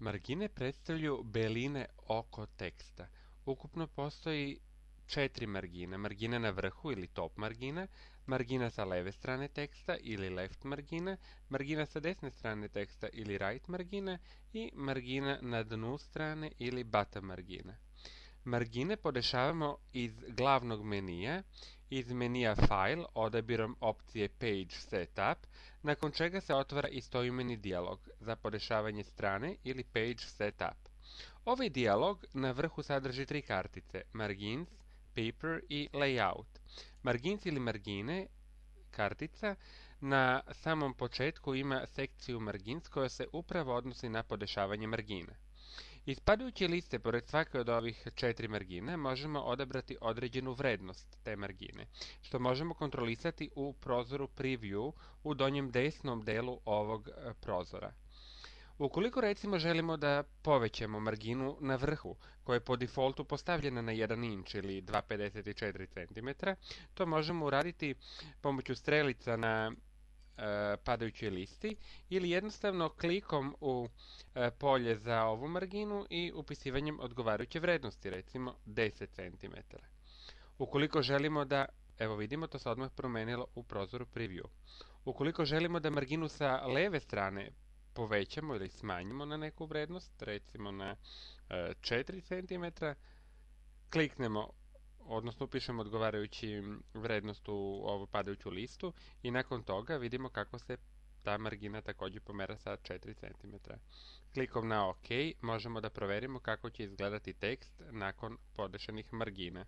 Margine predstavljaju beline oko teksta. Ukupno postoji 4 margine. Margina na vrhu ili top margina, margina sa leve strane teksta ili left margina, margina sa desne strane teksta ili right margina i margina na dnu strane ili bottom margina. Margine podešavamo iz glavnog menija, iz menija File odabirom opcije Page Setup, nakon čega se otvara istoimeni dijalog za podešavanje strane ili Page Setup. Ovaj dijalog na vrhu sadrži 3 kartice, Margins, Paper i Layout. Margins ili margine, kartica, na samom početku ima sekciju Margins koja se upravo odnosi na podešavanje margina. Iz padajuće liste, pored svake od ovih 4 margine, možemo odabrati određenu vrednost te margine, što možemo kontrolisati u prozoru Preview u donjem desnom delu ovog prozora. Ukoliko recimo želimo da povećamo marginu na vrhu, koja je po defaultu postavljena na 1 inč ili 2,54 cm, to možemo uraditi pomoću strelica na padajućoj listi ili jednostavno klikom u polje za ovu marginu i upisivanjem odgovarajuće vrednosti, recimo 10 cm. Ukoliko želimo da, evo vidimo, to se odmah promenilo u prozoru Preview. Ukoliko želimo da marginu sa leve strane povećamo ili smanjimo na neku vrednost, recimo na 4 cm, kliknemo, odnosno upišemo odgovarajući vrednost u ovu padajuću listu i nakon toga vidimo kako se ta margina također pomera sa 4 cm. Klikom na OK možemo da proverimo kako će izgledati tekst nakon podešenih margina.